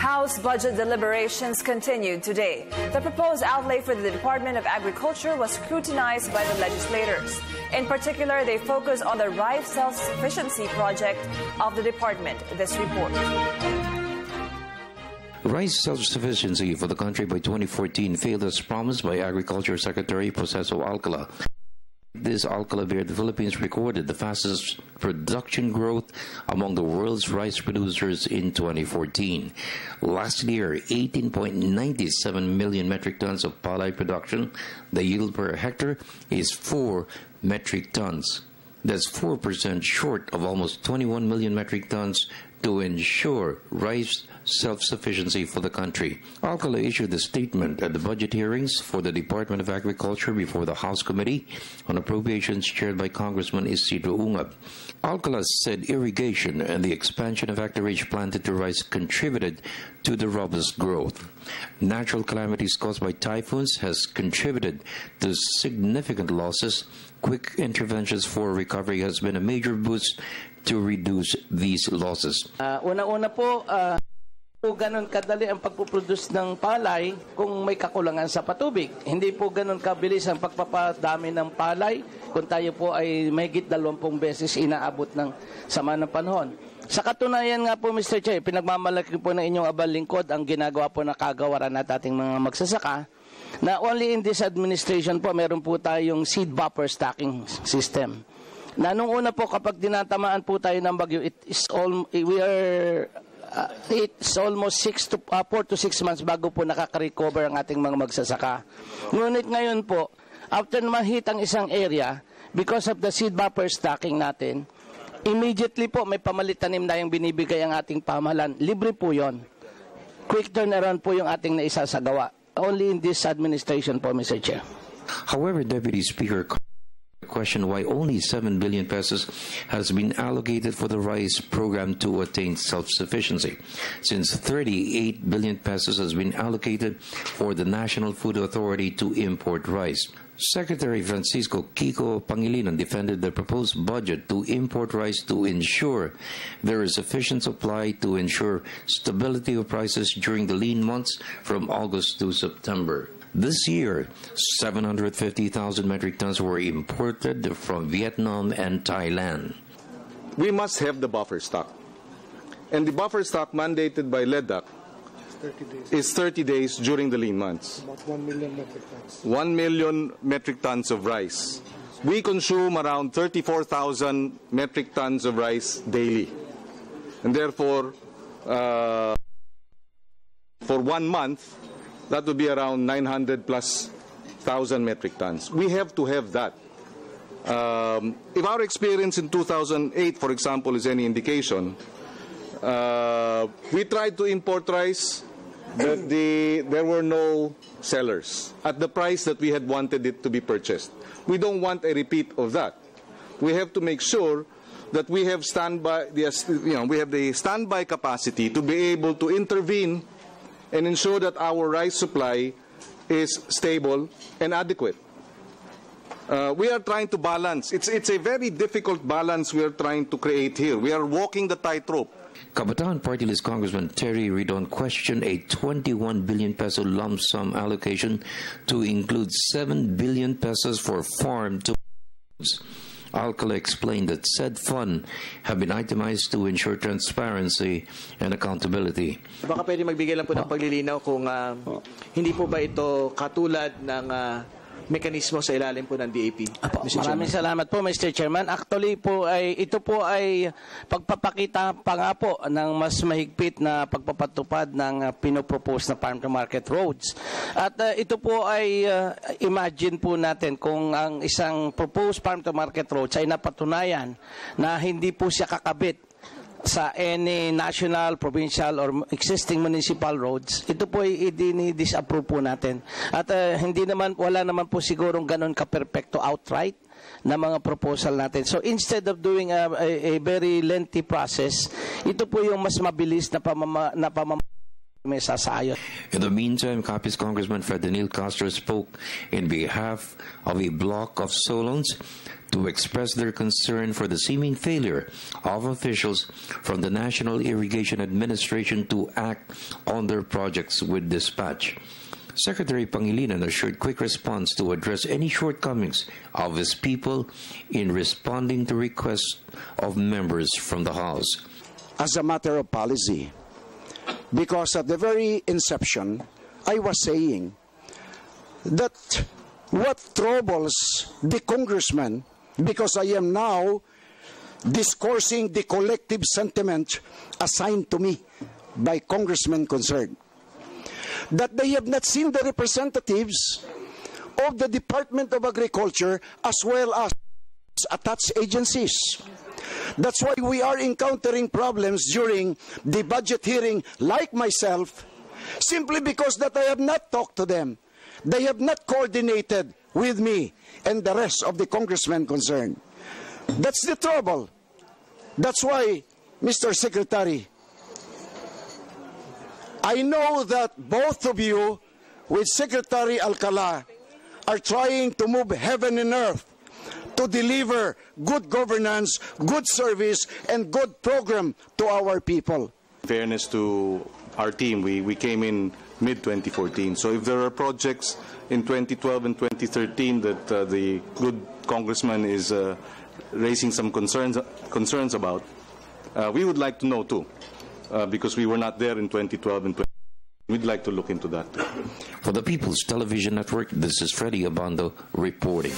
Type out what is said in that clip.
House budget deliberations continued today. The proposed outlay for the Department of Agriculture was scrutinized by the legislators. In particular, they focus on the rice self-sufficiency project of the department. This report. Rice self-sufficiency for the country by 2014 failed as promised by Agriculture Secretary Proceso Alcala. This Alcala year, the Philippines recorded the fastest production growth among the world's rice producers in 2014. Last year, 18.97 million metric tons of palay production. The yield per hectare is 4 metric tons. That's 4% short of almost 21 million metric tons to ensure rice self-sufficiency for the country. Alcala issued a statement at the budget hearings for the Department of Agriculture before the House Committee on Appropriations chaired by Congressman Isidro Ungab. Alcala said irrigation and the expansion of acreage planted to rice contributed to the robust growth. Natural calamities caused by typhoons has contributed to significant losses. Quick interventions for recovery has been a major boost to reduce these losses. Una-una po, ganun kadali ang pagpuproduce ng palay kung may kakulangan sa patubig. Hindi po ganun kabilis ang pagpapadami ng palay kung tayo po ay mahigit 20 beses inaabot ng sama ng panahon. Sa katunayan nga po, Mr. Chair, pinagmamalaki po ng inyong abang lingkod ang ginagawa po na kagawaran at ating mga magsasaka na only in this administration po meron po tayong seed buffer stocking system. Na nung una po kapag dinatamaan po tayo ng bagyo, it's almost 4 to 6 months bago po nakaka-recover ang ating mga magsasaka. Ngunit ngayon po, after mahit ang isang area, because of the seed buffer stocking natin, immediately po may pamalit tanim na yung binibigay ang ating pamahalaan. Libre po yon. Quick turnaround po yung ating naisasagawa. Only in this administration po, Mr. Chair. However, Deputy Speaker question why only 7 billion pesos has been allocated for the rice program to attain self-sufficiency, since 38 billion pesos has been allocated for the National Food Authority to import rice. Secretary Francisco Kiko Pangilinan defended the proposed budget to import rice to ensure there is sufficient supply to ensure stability of prices during the lean months from August to September. This year, 750,000 metric tons were imported from Vietnam and Thailand. We must have the buffer stock. And the buffer stock mandated by LEDAC is 30 days during the lean months. About 1 million metric tons. 1 million metric tons of rice. We consume around 34,000 metric tons of rice daily. And therefore, for 1 month, that would be around 900 plus thousand metric tons. We have to have that. If our experience in 2008, for example, is any indication, we tried to import rice, but there were no sellers at the price that we had wanted it to be purchased. We don't want a repeat of that. We have to make sure that we have we have the standby capacity to be able to intervene and ensure that our rice supply is stable and adequate. We are trying to balance. It's a very difficult balance we are trying to create here. We are walking the tightrope. Kabataan Party List Congressman Terry Ridon questioned a 21 billion peso lump sum allocation to include 7 billion pesos for farm to Alcala explained that said fund have been itemized to ensure transparency and accountability. Baka pwede magbigay lang po ng paglilinaw kung hindi po ba ito katulad ng mekanismo sa ilalim po ng DAP. Maraming salamat po, Mr. Chairman. Actually po ito po ay pagpapakita pa nga po ng mas mahigpit na pagpapatupad ng pinopropose na farm to market roads. At ito po ay imagine po natin kung ang isang proposed farm to market roads ay napatunayan na hindi po siya kakabit sa any national, provincial, or existing municipal roads, ito po ay i-disapprove po natin. At wala naman po sigurong ganun ka-perfecto outright na mga proposal natin. So instead of doing a very lengthy process, ito po yung mas mabilis na may sasayon. In the meantime, Capiz Congressman Freddie Castro spoke in behalf of a block of Solons to express their concern for the seeming failure of officials from the National Irrigation Administration to act on their projects with dispatch. Secretary Pangilinan assured quick response to address any shortcomings of his people in responding to requests of members from the House. As a matter of policy, because at the very inception, I was saying that what troubles the congressman, because I am now discoursing the collective sentiment assigned to me by congressmen concerned, that they have not seen the representatives of the Department of Agriculture as well as attached agencies. That's why we are encountering problems during the budget hearing, like myself, simply because that I have not talked to them. They have not coordinated with me and the rest of the congressmen concerned. That's the trouble. That's why, Mr. Secretary, I know that both of you, with Secretary Alcala, are trying to move heaven and earth to deliver good governance, good service, and good program to our people. In fairness to our team, we came in mid-2014. So if there are projects in 2012 and 2013 that the good congressman is raising some concerns about, we would like to know too. Because we were not there in 2012 and 2013. We'd like to look into that too. For the People's Television Network, this is Freddie Abando reporting.